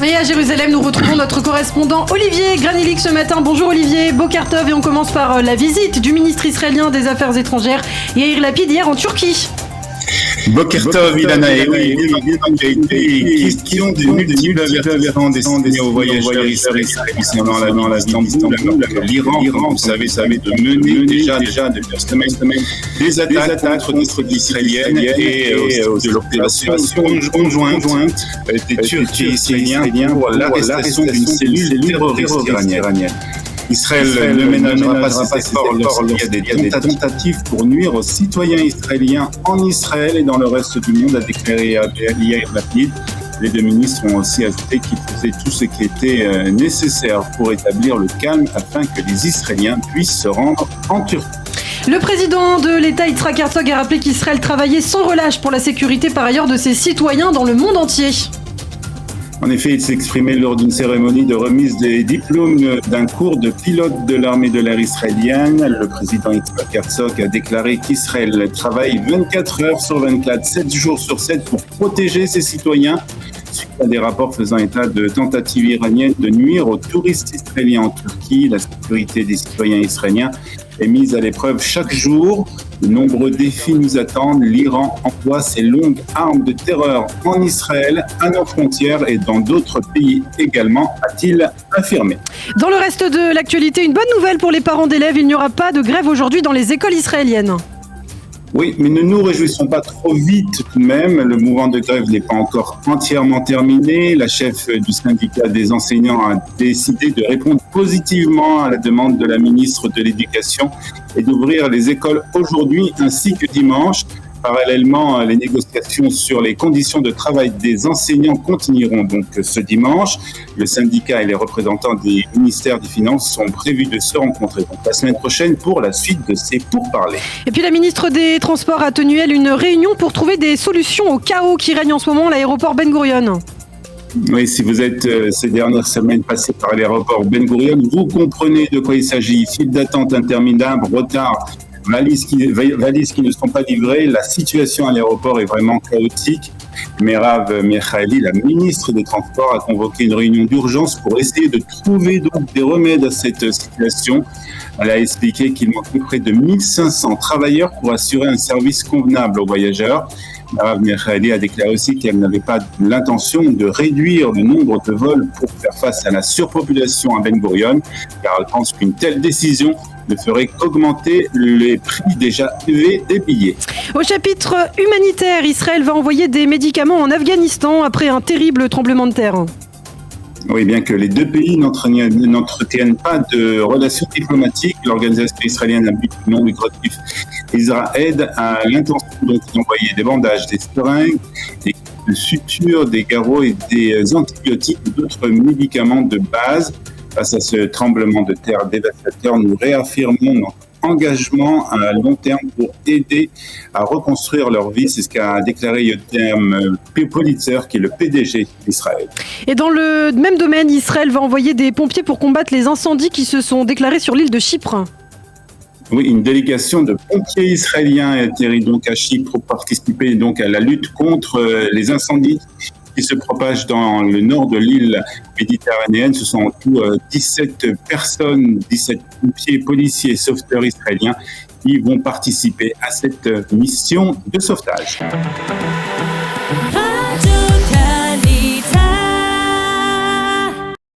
Et à Jérusalem, nous retrouvons notre correspondant Olivier Granilik ce matin. Bonjour Olivier, Boker Tov, et on commence par la visite du ministre israélien des Affaires étrangères, Yair Lapid, hier en Turquie. Boker Tov, Ilana, et oui, il a été question de multiples avertissements destinés aux voyageurs israéliens concernant la vie d'Istanbul. L'Iran, vous savez, de mener déjà depuis semaine des attaques contre l'israélienne et de l'opération conjointe des Turcs et Israéliens pour l'arrestation d'une cellule terroriste iranienne. Israël ne ménagera pas ses efforts lorsqu'il y a des tentatives pour nuire aux citoyens israéliens en Israël et dans le reste du monde, a déclaré Yair Lapid. Les deux ministres ont aussi ajouté qu'ils faisaient tout ce qui était nécessaire pour établir le calme afin que les Israéliens puissent se rendre en Turquie. Le président de l'État, Yitzhak Herzog, a rappelé qu'Israël travaillait sans relâche pour la sécurité par ailleurs de ses citoyens dans le monde entier. En effet, il s'est exprimé lors d'une cérémonie de remise des diplômes d'un cours de pilote de l'armée de l'air israélienne. Le président Yitzhak Herzog a déclaré qu'Israël travaille 24 heures sur 24, 7 jours sur 7 pour protéger ses citoyens, suite à des rapports faisant état de tentatives iraniennes de nuire aux touristes israéliens en Turquie. La sécurité des citoyens israéliens est mise à l'épreuve chaque jour. De nombreux défis nous attendent. L'Iran emploie ses longues armes de terreur en Israël, à nos frontières et dans d'autres pays également, a-t-il affirmé. Dans le reste de l'actualité, une bonne nouvelle pour les parents d'élèves, il n'y aura pas de grève aujourd'hui dans les écoles israéliennes. Oui, mais ne nous réjouissons pas trop vite tout de même. Le mouvement de grève n'est pas encore entièrement terminé. La chef du syndicat des enseignants a décidé de répondre positivement à la demande de la ministre de l'Éducation et d'ouvrir les écoles aujourd'hui ainsi que dimanche. Parallèlement, les négociations sur les conditions de travail des enseignants continueront donc ce dimanche. Le syndicat et les représentants des ministères des Finances sont prévus de se rencontrer donc la semaine prochaine pour la suite de ces pourparlers. Et puis la ministre des Transports a tenu, elle, une réunion pour trouver des solutions au chaos qui règne en ce moment à l'aéroport Ben Gurion. Oui, si vous êtes ces dernières semaines passé par l'aéroport Ben Gurion, vous comprenez de quoi il s'agit. File d'attente interminable, retard, valises qui ne sont pas livrées. La situation à l'aéroport est vraiment chaotique. Merav Michaeli, la ministre des Transports, a convoqué une réunion d'urgence pour essayer de trouver donc des remèdes à cette situation. Elle a expliqué qu'il manquait près de 1500 travailleurs pour assurer un service convenable aux voyageurs. Merav Michaeli a déclaré aussi qu'elle n'avait pas l'intention de réduire le nombre de vols pour faire face à la surpopulation à Ben Gurion, car elle pense qu'une telle décision ne ferait qu'augmenter les prix déjà élevés des billets. Au chapitre humanitaire, Israël va envoyer des médicaments en Afghanistan après un terrible tremblement de terre. Oui, bien que les deux pays n'entretiennent pas de relations diplomatiques, l'organisation israélienne à but non lucratif Israël a l'intention d'envoyer des bandages, des seringues, des sutures, des garrots et des antibiotiques et d'autres médicaments de base. Face à ce tremblement de terre dévastateur, nous réaffirmons notre engagement à long terme pour aider à reconstruire leur vie. C'est ce qu'a déclaré Yotam Politzer, qui est le PDG d'Israël. Et dans le même domaine, Israël va envoyer des pompiers pour combattre les incendies qui se sont déclarés sur l'île de Chypre. Oui, une délégation de pompiers israéliens atterrit donc à Chypre pour participer donc à la lutte contre les incendies qui se propagent dans le nord de l'île méditerranéenne. Ce sont en tout 17 personnes, 17 pompiers, policiers et sauveteurs israéliens qui vont participer à cette mission de sauvetage.